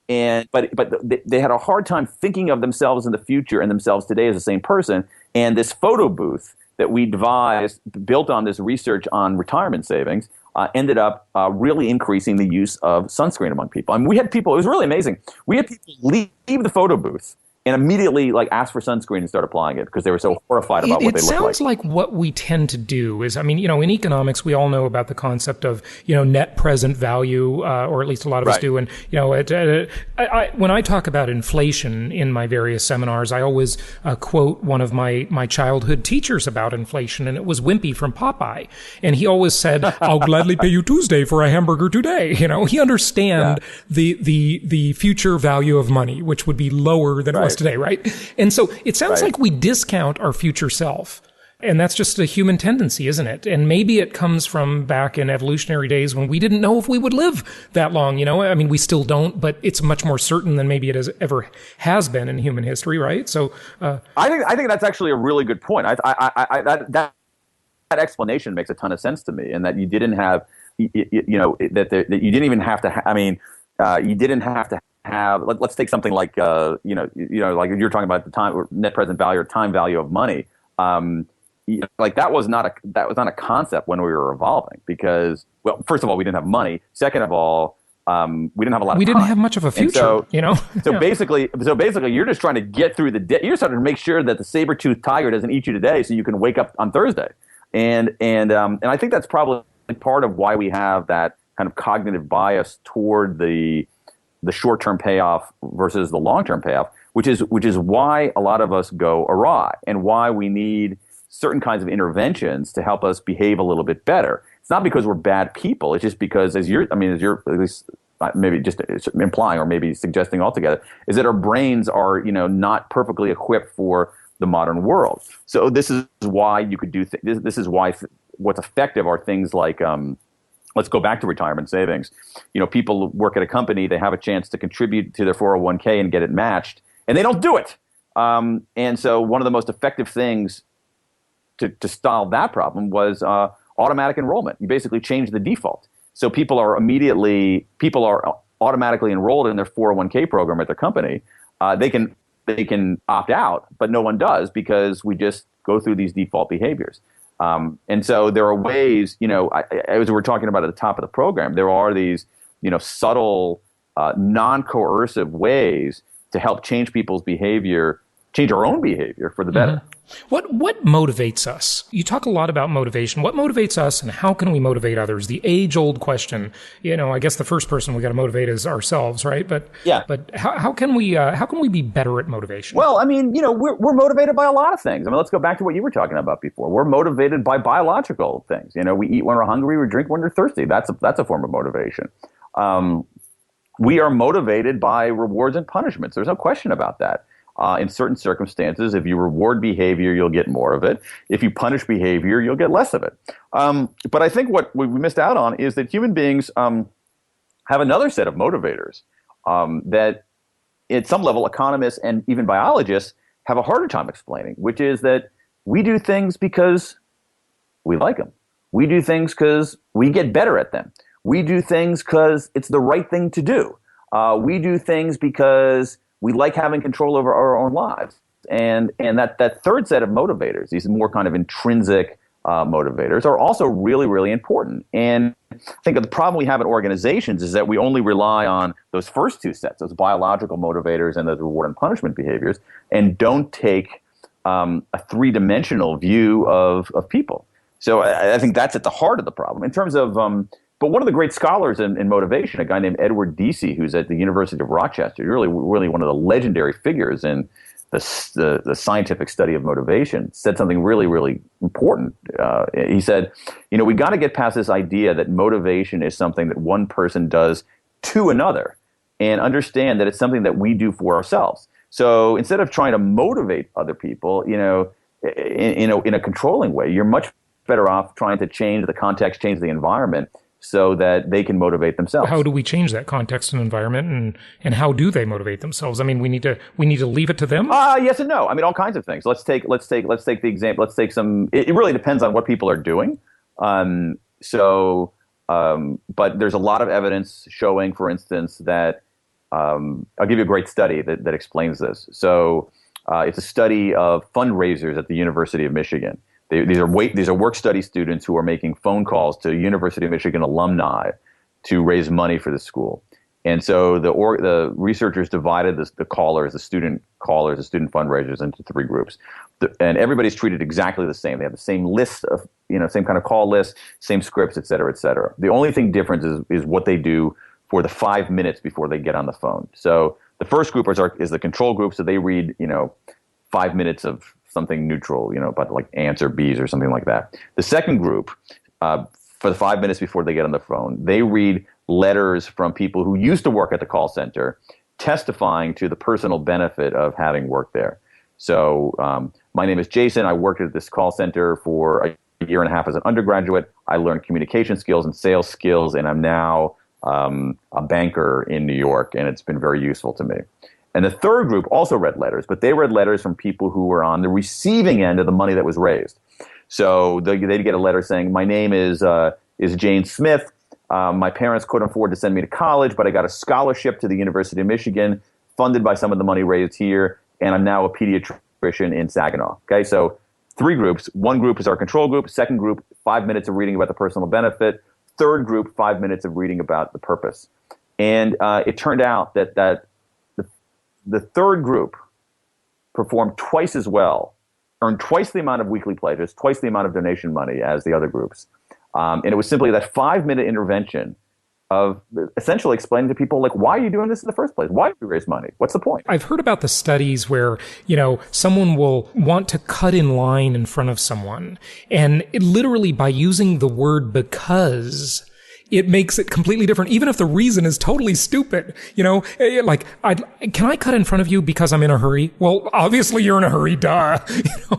they had a hard time thinking of themselves in the future and themselves today as the same person. And this photo booth that we devised, built on this research on retirement savings, ended up really increasing the use of sunscreen among people. I mean, we had people, it was really amazing. We had people leave the photo booth and immediately ask for sunscreen and start applying it because they were so horrified about what they looked like. It sounds like what we tend to do is, in economics, we all know about the concept of, net present value, or at least a lot of us do. And, when I talk about inflation in my various seminars, I always quote one of my childhood teachers about inflation, and it was Wimpy from Popeye. And he always said, I'll gladly pay you Tuesday for a hamburger today. He understand the future value of money, which would be lower than it was today, right? And so it sounds like we discount our future self. And that's just a human tendency, isn't it? And maybe it comes from back in evolutionary days when we didn't know if we would live that long, we still don't, but it's much more certain than maybe it ever has been in human history, right? So I think that's actually a really good point. That explanation makes a ton of sense to me, and that you didn't have, that you didn't even have to, you didn't have to have, let's take something like, like you're talking about the time or net present value or time value of money. That was not a concept when we were evolving, because, well, first of all, we didn't have money. Second of all, we didn't have a lot of time. We didn't have much of a future, So basically, you're just trying to get through the day. You're just trying to make sure that the saber-toothed tiger doesn't eat you today, so you can wake up on Thursday. And I think that's probably part of why we have that kind of cognitive bias toward the short-term payoff versus the long-term payoff, which is why a lot of us go awry, and why we need certain kinds of interventions to help us behave a little bit better. It's not because we're bad people. It's just because, as you're at least maybe just implying or maybe suggesting altogether, is that our brains are, not perfectly equipped for the modern world. So this is why you could do this is why what's effective are things like let's go back to retirement savings. People work at a company, they have a chance to contribute to their 401k and get it matched, and they don't do it. And so one of the most effective things to solve that problem was automatic enrollment. You basically change the default. So people are automatically enrolled in their 401k program at their company. They can opt out, but no one does because we just go through these default behaviors. And so there are ways, as we were talking about at the top of the program, there are these, subtle, non-coercive ways to help change people's behavior, change our own behavior for the better. Mm-hmm. What motivates us? You talk a lot about motivation. What motivates us, and how can we motivate others? The age-old question. I guess the first person we got to motivate is ourselves, right? But yeah. But how can we be better at motivation? Well, we're motivated by a lot of things. Let's go back to what you were talking about before. We're motivated by biological things. We eat when we're hungry, we drink when we're thirsty. That's a form of motivation. We are motivated by rewards and punishments. There's no question about that. In certain circumstances, if you reward behavior, you'll get more of it. If you punish behavior, you'll get less of it. But I think what we missed out on is that human beings have another set of motivators that at some level economists and even biologists have a harder time explaining, which is that we do things because we like them. We do things because we get better at them. We do things because it's the right thing to do. We do things because we like having control over our own lives. And that third set of motivators, these more kind of intrinsic motivators, are also really, really important. And I think the problem we have in organizations is that we only rely on those first two sets, those biological motivators and those reward and punishment behaviors, and don't take a three-dimensional view of people. So I think that's at the heart of the problem. In terms of but one of the great scholars in motivation, a guy named Edward Deci, who's at the University of Rochester, really one of the legendary figures in the scientific study of motivation, said something really, really important. He said, we got to get past this idea that motivation is something that one person does to another, and understand that it's something that we do for ourselves. So instead of trying to motivate other people, in a controlling way, you're much better off trying to change the context, change the environment, so that they can motivate themselves. How do we change that context and environment, and how do they motivate themselves? We need to leave it to them? Yes and no. All kinds of things. Let's take the example. Let's take some. It really depends on what people are doing. But there's a lot of evidence showing, for instance, that I'll give you a great study that explains this. So it's a study of fundraisers at the University of Michigan. These are work study students who are making phone calls to University of Michigan alumni to raise money for the school. And so the researchers divided the student fundraisers into three groups. And everybody's treated exactly the same. They have the same list of, same kind of call list, same scripts, et cetera, et cetera. The only thing different is what they do for the 5 minutes before they get on the phone. So the first group is the control group. So they read, 5 minutes of something neutral, about like ants or bees or something like that. The second group, for the 5 minutes before they get on the phone, they read letters from people who used to work at the call center, testifying to the personal benefit of having worked there. So my name is Jason. I worked at this call center for a year and a half as an undergraduate. I learned communication skills and sales skills, and I'm now a banker in New York, and it's been very useful to me. And the third group also read letters, but they read letters from people who were on the receiving end of the money that was raised. So they'd get a letter saying, my name is Jane Smith. My parents couldn't afford to send me to college, but I got a scholarship to the University of Michigan, funded by some of the money raised here, and I'm now a pediatrician in Saginaw. Okay, so three groups. One group is our control group. Second group, 5 minutes of reading about the personal benefit. Third group, 5 minutes of reading about the purpose. And it turned out that the third group performed twice as well, earned twice the amount of weekly pledges, twice the amount of donation money as the other groups. And it was simply that 5-minute intervention of essentially explaining to people, like, why are you doing this in the first place? Why do you raise money? What's the point? I've heard about the studies where, someone will want to cut in line in front of someone. And literally by using the word because, it makes it completely different, even if the reason is totally stupid. Like, can I cut in front of you because I'm in a hurry? Well, obviously you're in a hurry, duh.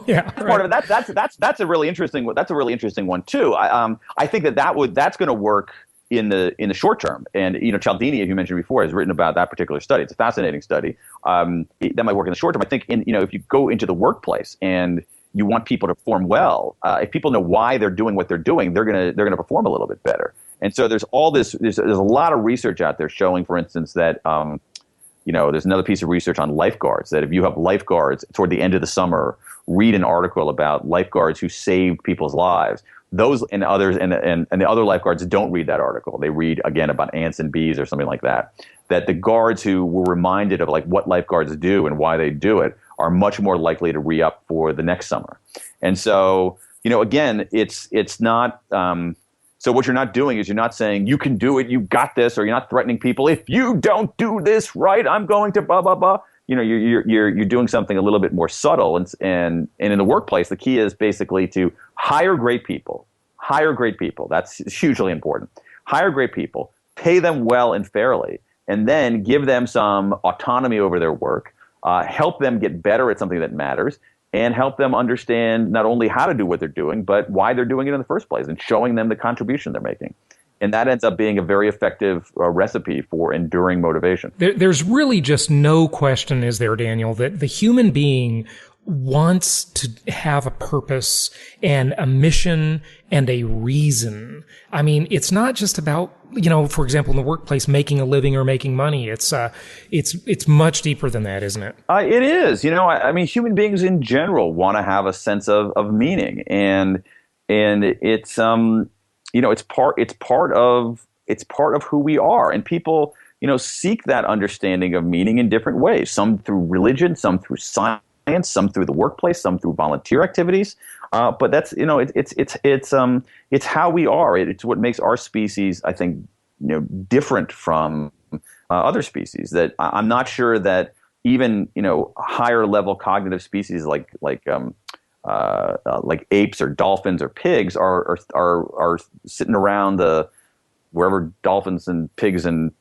Yeah. Part of it. That's a really interesting one too. I think that's going to work in the short term. And Cialdini, as you mentioned before, has written about that particular study. It's a fascinating study. That might work in the short term. I think if you go into the workplace and you want people to perform well, if people know why they're doing what they're doing, they're gonna perform a little bit better. And so there's all this. There's a lot of research out there showing, for instance, that there's another piece of research on lifeguards, that if you have lifeguards toward the end of the summer read an article about lifeguards who saved people's lives, those and others and the other lifeguards don't read that article. They read again about ants and bees or something like that. That the guards who were reminded of like what lifeguards do and why they do it are much more likely to re-up for the next summer. And so, again, it's not. So what you're not doing is you're not saying you can do it, you got this, or you're not threatening people. If you don't do this right, I'm going to blah blah blah. You're doing something a little bit more subtle, and in the workplace, the key is basically to hire great people. Hire great people. That's hugely important. Hire great people, pay them well and fairly, and then give them some autonomy over their work. Help them get better at something that matters, and help them understand not only how to do what they're doing, but why they're doing it in the first place, and showing them the contribution they're making. And that ends up being a very effective recipe for enduring motivation. There's really just no question, is there, Daniel, that the human being wants to have a purpose and a mission and a reason. I mean, it's not just about, for example, in the workplace, making a living or making money. It's much deeper than that, isn't it? It is. Human beings in general want to have a sense of meaning, and it's it's part of who we are, and people seek that understanding of meaning in different ways. Some through religion, some through science, some through the workplace, some through volunteer activities. But that's it's how we are. It's what makes our species, I think, different from other species. That I'm not sure that even higher level cognitive species like apes or dolphins or pigs are sitting around wherever dolphins and pigs and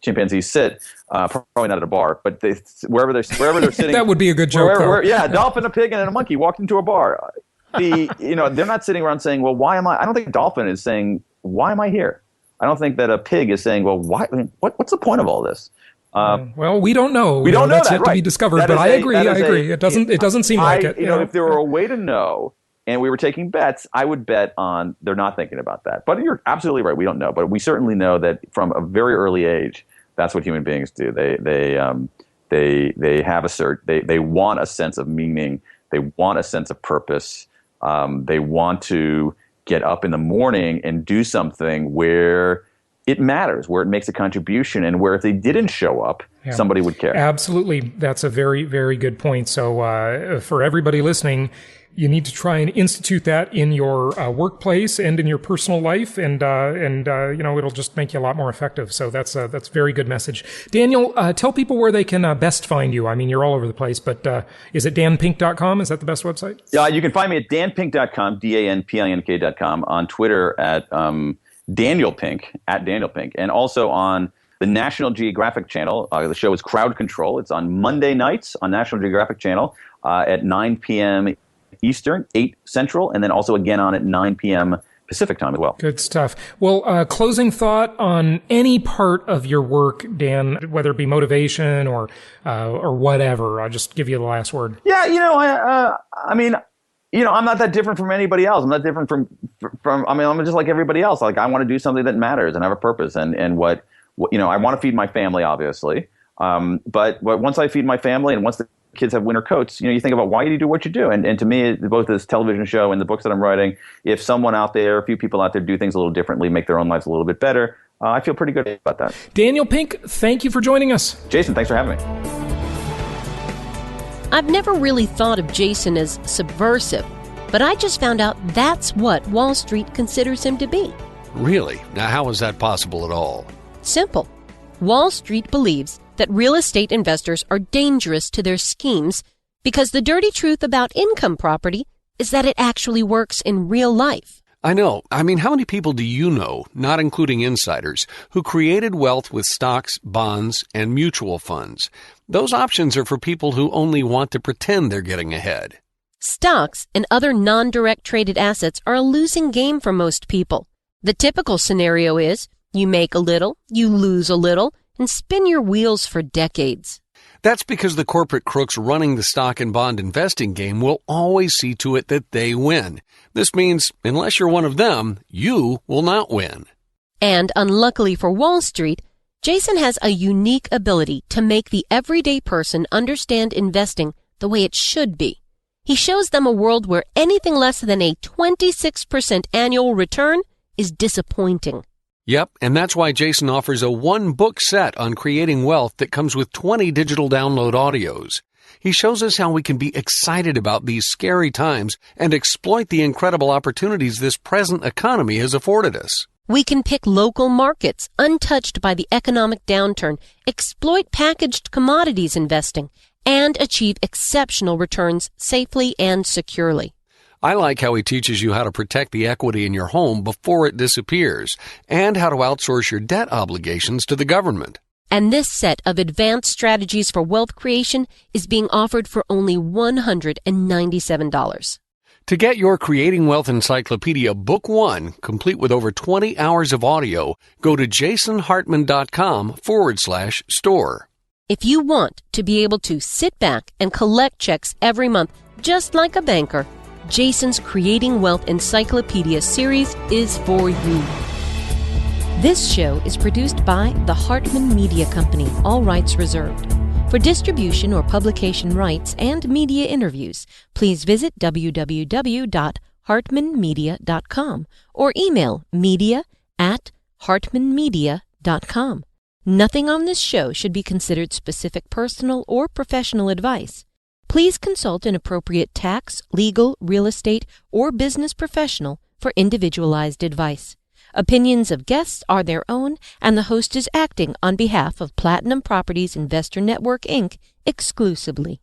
chimpanzees sit, probably not at a bar, but wherever they're sitting. That would be a good joke. A dolphin, a pig, and a monkey walked into a bar. They're not sitting around saying, "Well, why am I?" I don't think a dolphin is saying, "Why am I here?" I don't think that a pig is saying, "Well, why? What's the point of all this?" Well, we don't know. We don't know that's that, yet right. to be discovered. That but I agree. It it doesn't seem like it. If there were a way to know, and we were taking bets, I would bet on they're not thinking about that. But you're absolutely right. We don't know, but we certainly know that from a very early age, that's what human beings do. They have they want a sense of meaning. They want a sense of purpose. They want to get up in the morning and do something where it matters, where it makes a contribution, and where if they didn't show up, somebody would care. Absolutely. That's a very, very good point. So for everybody listening, you need to try and institute that in your workplace and in your personal life, and it'll just make you a lot more effective. So that's a very good message. Daniel, tell people where they can best find you. I mean, you're all over the place, but is it danpink.com? Is that the best website? Yeah, you can find me at danpink.com, danpink.com, on Twitter at Daniel Pink, at Daniel Pink, and also on the National Geographic channel. The show is Crowd Control. It's on Monday nights on National Geographic channel at 9 p.m. Eastern, 8 Central, and then also again on at 9 p.m. Pacific time as well. Good stuff. Well, closing thought on any part of your work, Dan, whether it be motivation or whatever. I'll just give you the last word. Yeah, I'm not that different from anybody else. I'm not different from I'm just like everybody else. Like, I want to do something that matters and have a purpose. And what I want to feed my family, obviously. But once I feed my family and once the kids have winter coats, you think about why you do what you do. And to me, both this television show and the books that I'm writing, if someone out there, a few people out there do things a little differently, make their own lives a little bit better, I feel pretty good about that. Daniel Pink, thank you for joining us. Jason, thanks for having me. I've never really thought of Jason as subversive, but I just found out that's what Wall Street considers him to be. Really? Now, how is that possible at all? Simple. Wall Street believes that real estate investors are dangerous to their schemes because the dirty truth about income property is that it actually works in real life. I know. I mean, how many people do you know, not including insiders, who created wealth with stocks, bonds, and mutual funds? Those options are for people who only want to pretend they're getting ahead. Stocks and other non-direct traded assets are a losing game for most people. The typical scenario is you make a little, you lose a little, and spin your wheels for decades. That's because the corporate crooks running the stock and bond investing game will always see to it that they win. This means, unless you're one of them, you will not win. And unluckily for Wall Street, Jason has a unique ability to make the everyday person understand investing the way it should be. He shows them a world where anything less than a 26% annual return is disappointing. Yep, and that's why Jason offers a one-book set on creating wealth that comes with 20 digital download audios. He shows us how we can be excited about these scary times and exploit the incredible opportunities this present economy has afforded us. We can pick local markets untouched by the economic downturn, exploit packaged commodities investing, and achieve exceptional returns safely and securely. I like how he teaches you how to protect the equity in your home before it disappears and how to outsource your debt obligations to the government. And this set of advanced strategies for wealth creation is being offered for only $197. To get your Creating Wealth Encyclopedia Book 1, complete with over 20 hours of audio, go to jasonhartman.com/store. If you want to be able to sit back and collect checks every month, just like a banker, Jason's Creating Wealth Encyclopedia series is for you. This show is produced by the Hartman Media Company, all rights reserved. For distribution or publication rights and media interviews, please visit www.hartmanmedia.com or email media@hartmanmedia.com. Nothing on this show should be considered specific personal or professional advice. Please consult an appropriate tax, legal, real estate, or business professional for individualized advice. Opinions of guests are their own, and the host is acting on behalf of Platinum Properties Investor Network, Inc. exclusively.